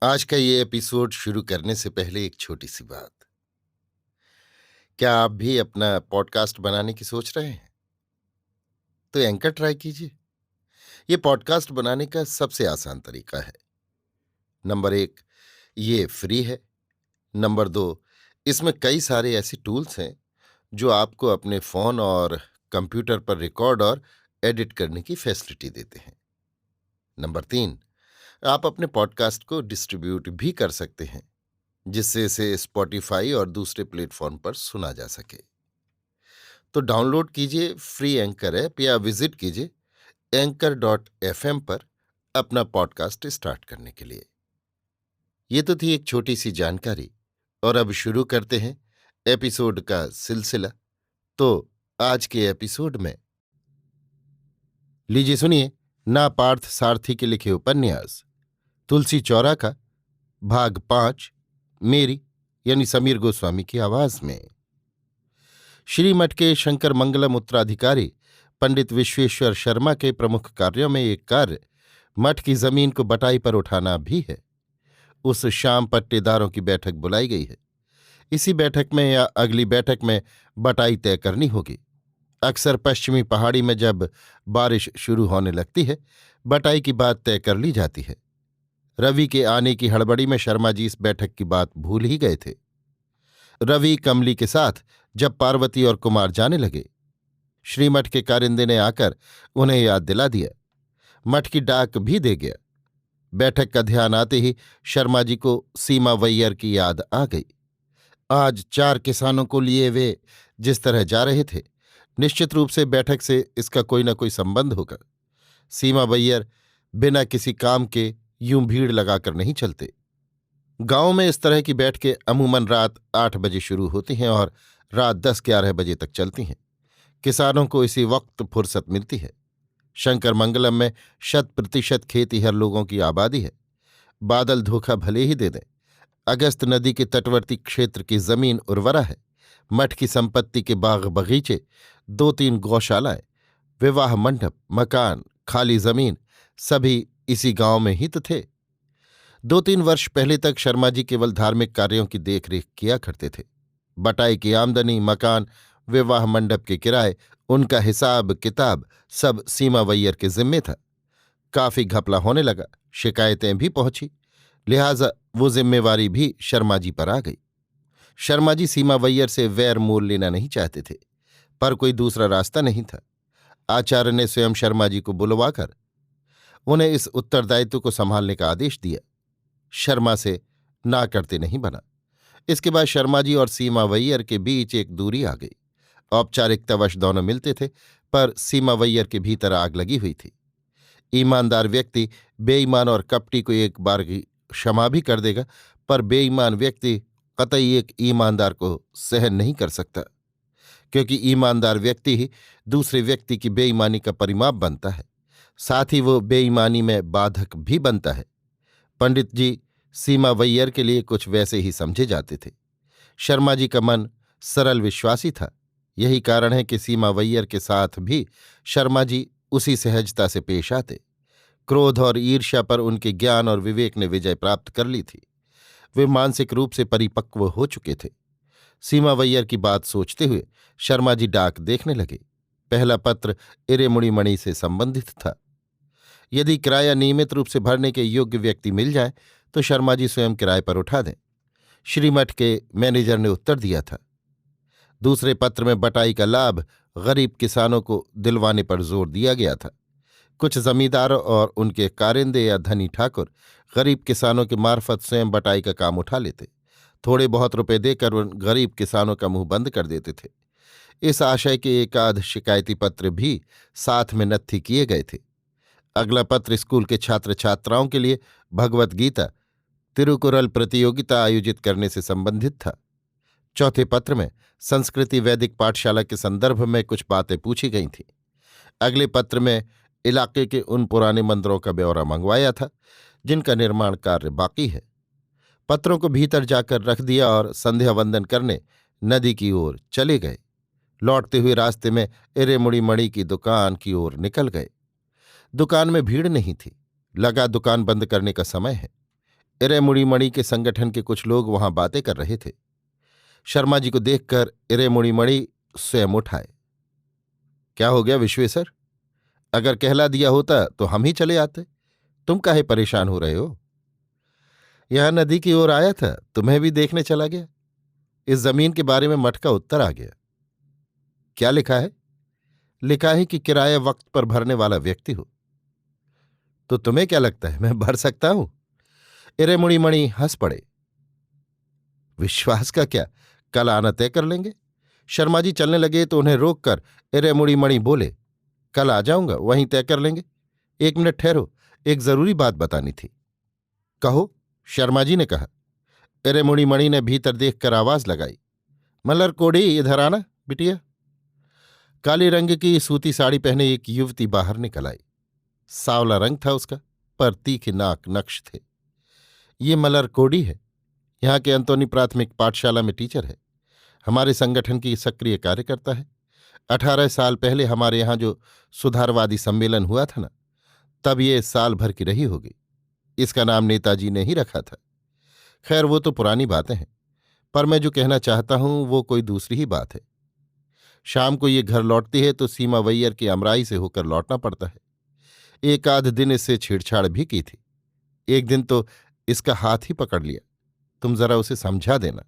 आज का ये एपिसोड शुरू करने से पहले एक छोटी सी बात। क्या आप भी अपना पॉडकास्ट बनाने की सोच रहे हैं? तो एंकर ट्राई कीजिए। ये पॉडकास्ट बनाने का सबसे आसान तरीका है। नंबर 1, ये फ्री है। नंबर 2, इसमें कई सारे ऐसे टूल्स हैं जो आपको अपने फोन और कंप्यूटर पर रिकॉर्ड और एडिट करने की फैसिलिटी देते हैं। नंबर 3, आप अपने पॉडकास्ट को डिस्ट्रीब्यूट भी कर सकते हैं, जिससे इसे स्पॉटिफाई और दूसरे प्लेटफॉर्म पर सुना जा सके। तो डाउनलोड कीजिए फ्री एंकर ऐप या विजिट कीजिए anchor.fm पर अपना पॉडकास्ट स्टार्ट करने के लिए। ये तो थी एक छोटी सी जानकारी, और अब शुरू करते हैं एपिसोड का सिलसिला। तो आज के एपिसोड में लीजिए सुनिए ना पार्थ सारथी के लिखे उपन्यास तुलसी चौरा का भाग 5, मेरी यानी समीर गोस्वामी की आवाज में। श्रीमठ के शंकर मंगलम उत्तराधिकारी पंडित विश्वेश्वर शर्मा के प्रमुख कार्यों में एक कार्य मठ की जमीन को बटाई पर उठाना भी है। उस शाम पट्टेदारों की बैठक बुलाई गई है। इसी बैठक में या अगली बैठक में बटाई तय करनी होगी। अक्सर पश्चिमी पहाड़ी में जब बारिश शुरू होने लगती है, बटाई की बात तय कर ली जाती है। रवि के आने की हड़बड़ी में शर्मा जी इस बैठक की बात भूल ही गए थे। रवि कमली के साथ जब पार्वती और कुमार जाने लगे, श्रीमठ के कारिंदे ने आकर उन्हें याद दिला दिया। मठ की डाक भी दे गया। बैठक का ध्यान आते ही शर्मा जी को सीमा वैयर की याद आ गई। आज 4 किसानों को लिए वे जिस तरह जा रहे थे, निश्चित रूप से बैठक से इसका कोई न कोई संबंध होगा। सीमा वैयर बिना किसी काम के यूं भीड़ लगाकर नहीं चलते। गांव में इस तरह की बैठकें अमूमन रात 8 बजे शुरू होती हैं और रात 10-11 बजे तक चलती हैं। किसानों को इसी वक्त फुर्सत मिलती है। शंकर मंगलम में 100% खेतीहर लोगों की आबादी है। बादल धोखा भले ही दे दें, अगस्त नदी के तटवर्ती क्षेत्र की जमीन उर्वरा है। मठ की संपत्ति के बाग बगीचे, 2-3 गौशालाएं, विवाह मंडप, मकान, खाली जमीन, सभी इसी गांव में ही तो थे। 2-3 वर्ष पहले तक शर्मा जी केवल धार्मिक कार्यों की देखरेख किया करते थे। बटाई की आमदनी, मकान, विवाह मंडप के किराए, उनका हिसाब किताब सब सीमा वैयर के जिम्मे था। काफी घपला होने लगा, शिकायतें भी पहुंची, लिहाजा वो जिम्मेवारी भी शर्मा जी पर आ गई। शर्मा जी सीमा वैयर से वैर मोल लेना नहीं चाहते थे, पर कोई दूसरा रास्ता नहीं था। आचार्य ने स्वयं शर्मा जी को बुलवाकर उन्हें इस उत्तरदायित्व को संभालने का आदेश दिया। शर्मा से ना करते नहीं बना। इसके बाद शर्मा जी और सीमा वैयर के बीच एक दूरी आ गई। औपचारिकतावश दोनों मिलते थे, पर सीमा वैयर के भीतर आग लगी हुई थी। ईमानदार व्यक्ति बेईमान और कपटी को एक बार की क्षमा भी कर देगा, पर बेईमान व्यक्ति कतई एक ईमानदार को सहन नहीं कर सकता, क्योंकि ईमानदार व्यक्ति ही दूसरे व्यक्ति की बेईमानी का परिमाप बनता है, साथ ही वो बेईमानी में बाधक भी बनता है। पंडित जी सीमा वैयर के लिए कुछ वैसे ही समझे जाते थे। शर्मा जी का मन सरल विश्वासी था। यही कारण है कि सीमा वैयर के साथ भी शर्मा जी उसी सहजता से पेश आते। क्रोध और ईर्ष्या पर उनके ज्ञान और विवेक ने विजय प्राप्त कर ली थी। वे मानसिक रूप से परिपक्व हो चुके थे। सीमा वैयर की बात सोचते हुए शर्मा जी डाक देखने लगे। पहला पत्र इरेमुड़ी मणि से संबंधित था। यदि किराया नियमित रूप से भरने के योग्य व्यक्ति मिल जाए तो शर्मा जी स्वयं किराए पर उठा दें। श्रीमठ के मैनेजर ने उत्तर दिया था। दूसरे पत्र में बटाई का लाभ गरीब किसानों को दिलवाने पर जोर दिया गया था। कुछ जमींदार और उनके कारिंदे या धनी ठाकुर गरीब किसानों के मार्फत स्वयं बटाई का काम उठा लेते। थोड़े बहुत रुपए देकर उन गरीब किसानों का मुंह बंद कर देते थे। इस आशय के एकाध शिकायती पत्र भी साथ में नत्थी किए गए थे। अगला पत्र स्कूल के छात्र छात्राओं के लिए भगवत गीता तिरुकुरल प्रतियोगिता आयोजित करने से संबंधित था। चौथे पत्र में संस्कृति वैदिक पाठशाला के संदर्भ में कुछ बातें पूछी गई थीं। अगले पत्र में इलाके के उन पुराने मंदिरों का ब्यौरा मंगवाया था जिनका निर्माण कार्य बाकी है। पत्रों को भीतर जाकर रख दिया और संध्या वंदन करने नदी की ओर चले गए। लौटते हुए रास्ते में इरेमुड़ी मणि की दुकान की ओर निकल गए। दुकान में भीड़ नहीं थी। लगा दुकान बंद करने का समय है। इरेमुड़ी मणि के संगठन के कुछ लोग वहां बातें कर रहे थे। शर्मा जी को देखकर इरेमुड़ी मणि स्वयं उठाए। क्या हो गया विश्वेश्वर? अगर कहला दिया होता तो हम ही चले आते। तुम काहे परेशान हो रहे हो? यहां नदी की ओर आया था, तुम्हें भी देखने चला गया। इस जमीन के बारे में मठ का उत्तर आ गया। क्या लिखा है? लिखा है कि किराया वक्त पर भरने वाला व्यक्ति हो। तो तुम्हें क्या लगता है मैं भर सकता हूं? इरेमुड़ी मणि हंस पड़े। विश्वास का क्या, कल आना तय कर लेंगे। शर्मा जी चलने लगे तो उन्हें रोककर इरेमुड़ी मणि बोले, कल आ जाऊंगा, वहीं तय कर लेंगे। एक मिनट ठहरो, एक जरूरी बात बतानी थी। कहो, शर्मा जी ने कहा। इरेमुड़ी मणि ने भीतर देखकर आवाज लगाई, मलर कोड़ी, इधर आना बिटिया। काले रंग की सूती साड़ी पहने एक युवती बाहर निकल आई। सांवला रंग था उसका, पर तीखे नाक नक्श थे। ये मलर कोड़ी है, यहाँ के अंतोनी प्राथमिक पाठशाला में टीचर है। हमारे संगठन की सक्रिय कार्यकर्ता है। 18 साल पहले हमारे यहाँ जो सुधारवादी सम्मेलन हुआ था ना, तब ये साल भर की रही होगी। इसका नाम नेताजी ने ही रखा था। खैर वो तो पुरानी बातें हैं, पर मैं जो कहना चाहता हूं वो कोई दूसरी ही बात है। शाम को ये घर लौटती है तो सीमा वैयर की अमराई से होकर लौटना पड़ता है। एक आध दिन इससे छेड़छाड़ भी की थी। एक दिन तो इसका हाथ ही पकड़ लिया। तुम जरा उसे समझा देना।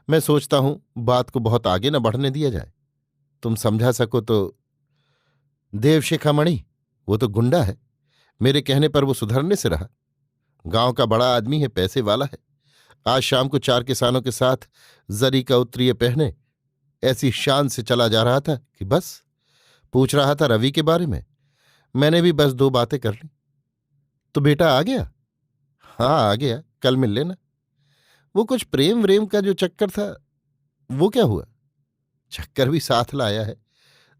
मैं सोचता हूं बात को बहुत आगे न बढ़ने दिया जाए। तुम समझा सको तो। देवशिखामणि, वो तो गुंडा है। मेरे कहने पर वो सुधरने से रहा। गांव का बड़ा आदमी है, पैसे वाला है। आज शाम को 4 किसानों के साथ जरी का उत्तरीय पहने ऐसी शान से चला जा रहा था कि बस पूछ रहा था रवि के बारे में। मैंने भी बस 2 बातें कर ली। तो बेटा आ गया? हाँ आ गया, कल मिल लेना। वो कुछ प्रेम व्रेम का जो चक्कर था, वो क्या हुआ? चक्कर भी साथ लाया है,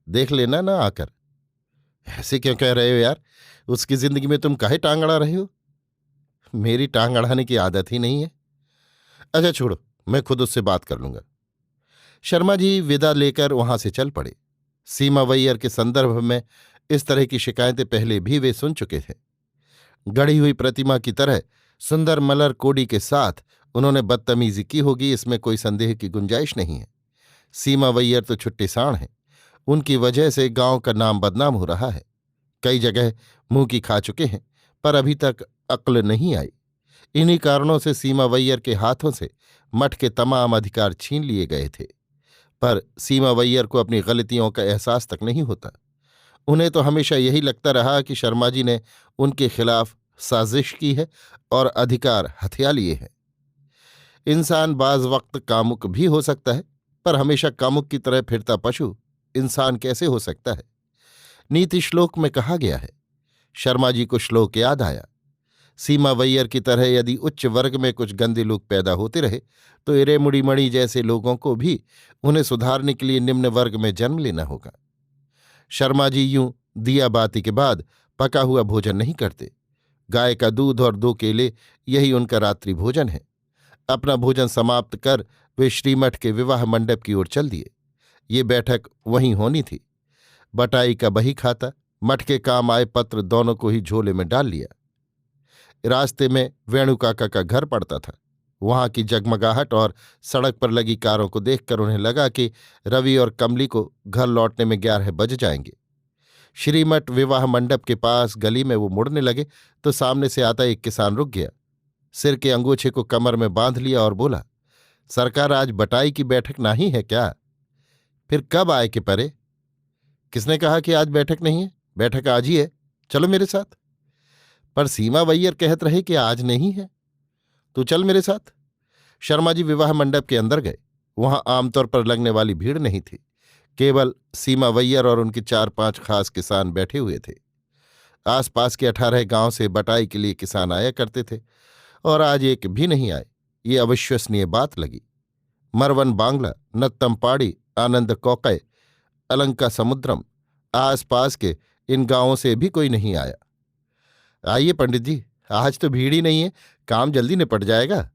देख लेना ना आकर। ऐसे क्यों कह रहे हो यार? उसकी जिंदगी में तुम काहे टांग अड़ा रहे हो? मेरी टांग अड़ाने की आदत ही नहीं है। अच्छा छोड़ो, मैं खुद उससे बात कर लूंगा। शर्मा जी विदा लेकर वहां से चल पड़े। सीमा वैयर के संदर्भ में इस तरह की शिकायतें पहले भी वे सुन चुके थे। गढ़ी हुई प्रतिमा की तरह सुंदर मलर कोडी के साथ उन्होंने बदतमीजी की होगी, इसमें कोई संदेह की गुंजाइश नहीं है। सीमा वैयर तो छुट्टी साण है। उनकी वजह से गांव का नाम बदनाम हो रहा है। कई जगह मुंह की खा चुके हैं, पर अभी तक अक्ल नहीं आई। इन्हीं कारणों से सीमा वैयर के हाथों से मठ के तमाम अधिकार छीन लिए गए थे। पर सीमा वैयर को अपनी गलतियों का एहसास तक नहीं होता। उन्हें तो हमेशा यही लगता रहा कि शर्मा जी ने उनके खिलाफ साजिश की है और अधिकार हथिया लिए हैं। इंसान बाज वक्त कामुक भी हो सकता है, पर हमेशा कामुक की तरह फिरता पशु इंसान कैसे हो सकता है? नीति श्लोक में कहा गया है। शर्मा जी को श्लोक याद आया। सीमा वैयर की तरह यदि उच्च वर्ग में कुछ गंदे लोग पैदा होते रहे तो इरेमुड़ी मणि जैसे लोगों को भी उन्हें सुधारने के लिए निम्न वर्ग में जन्म लेना होगा। शर्मा जी यूं दिया बाती के बाद पका हुआ भोजन नहीं करते। गाय का दूध और 2 केले, यही उनका रात्रि भोजन है। अपना भोजन समाप्त कर वे श्रीमठ के विवाह मंडप की ओर चल दिए। ये बैठक वहीं होनी थी। बटाई का बही खाता, मठ के काम आए पत्र दोनों को ही झोले में डाल लिया। रास्ते में वेणु काका का घर पड़ता था। वहां की जगमगाहट और सड़क पर लगी कारों को देखकर उन्हें लगा कि रवि और कमली को घर लौटने में 11 बज जाएंगे। श्रीमठ विवाह मंडप के पास गली में वो मुड़ने लगे तो सामने से आता एक किसान रुक गया। सिर के अंगूछे को कमर में बांध लिया और बोला, सरकार आज बटाई की बैठक नहीं है क्या? फिर कब आए कि परे? किसने कहा कि आज बैठक नहीं है? बैठक आज ही है, चलो मेरे साथ। पर सीमा वैयर कहत रहे कि आज नहीं है। तू चल मेरे साथ। शर्मा जी विवाह मंडप के अंदर गए। वहां आमतौर पर लगने वाली भीड़ नहीं थी। केवल सीमा वैयर और उनके 4-5 खास किसान बैठे हुए थे। आसपास के 18 गांव से बटाई के लिए किसान आया करते थे और आज एक भी नहीं आए। ये अविश्वसनीय बात लगी। मरवन बांग्ला, नत्तम पाड़ी, आनंद कौकय, अलंका समुद्रम, आसपास के इन गांवों से भी कोई नहीं आया। आइए पंडित जी, आज तो भीड़ ही नहीं है, काम जल्दी निपट जाएगा।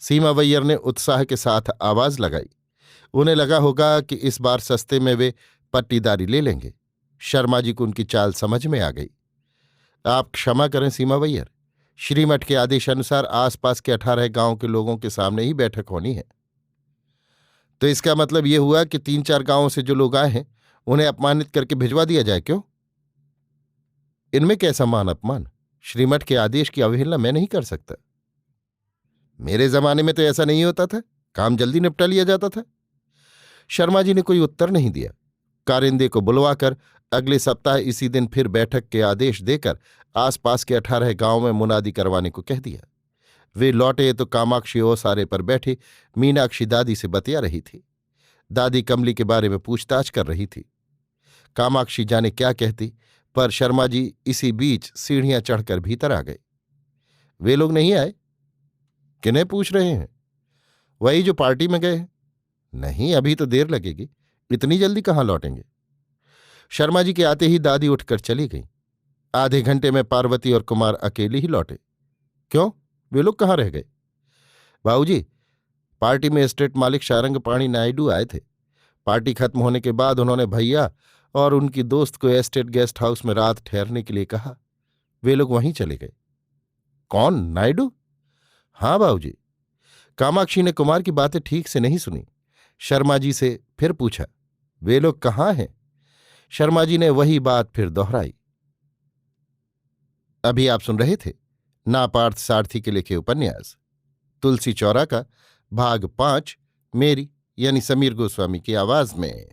सीमा वैयर ने उत्साह के साथ आवाज लगाई। उन्हें लगा होगा कि इस बार सस्ते में वे पट्टीदारी ले लेंगे। शर्मा जी को उनकी चाल समझ में आ गई। आप क्षमा करें सीमा वैयर, श्रीमठ के आदेशानुसार आसपास के 18 गांवों के लोगों के सामने ही बैठक होनी है। तो इसका मतलब यह हुआ कि 3-4 गांवों से जो लोग आए हैं उन्हें अपमानित करके भिजवा दिया जाए, क्यों? इनमें कैसा मान अपमान? श्रीमठ के आदेश की अवहेलना मैं नहीं कर सकता। मेरे जमाने में तो ऐसा नहीं होता था, काम जल्दी निपटा लिया जाता था। शर्मा जी ने कोई उत्तर नहीं दिया। कारिंदे को बुलवाकर अगले सप्ताह इसी दिन फिर बैठक के आदेश देकर आसपास के 18 गांवों में मुनादी करवाने को कह दिया। वे लौटे तो कामाक्षी ओसारे पर बैठे मीनाक्षी दादी से बतिया रही थी। दादी कमली के बारे में पूछताछ कर रही थी। कामाक्षी जाने क्या कहती, पर शर्मा जी इसी बीच सीढ़ियां चढ़कर भीतर आ गए। वे लोग नहीं आए? किन्हें पूछ रहे हैं? वही जो पार्टी में गए हैं। नहीं, अभी तो देर लगेगी, इतनी जल्दी कहाँ लौटेंगे? शर्मा जी के आते ही दादी उठकर चली गई। आधे घंटे में पार्वती और कुमार अकेले ही लौटे। क्यों, वे लोग कहाँ रह गए? बाबूजी, पार्टी में एस्टेट मालिक शारंगपाणी नायडू आए थे। पार्टी खत्म होने के बाद उन्होंने भैया और उनकी दोस्त को एस्टेट गेस्ट हाउस में रात ठहरने के लिए कहा। वे लोग वहीं चले गए। कौन, नायडू? हाँ बाबूजी। कामाक्षी ने कुमार की बातें ठीक से नहीं सुनी। शर्मा जी से फिर पूछा, वे लोग कहाँ हैं? शर्मा जी ने वही बात फिर दोहराई। अभी आप सुन रहे थे नापार्थ सारथी के लिखे उपन्यास तुलसी चौरा का भाग 5 मेरी यानी समीर गोस्वामी की आवाज में।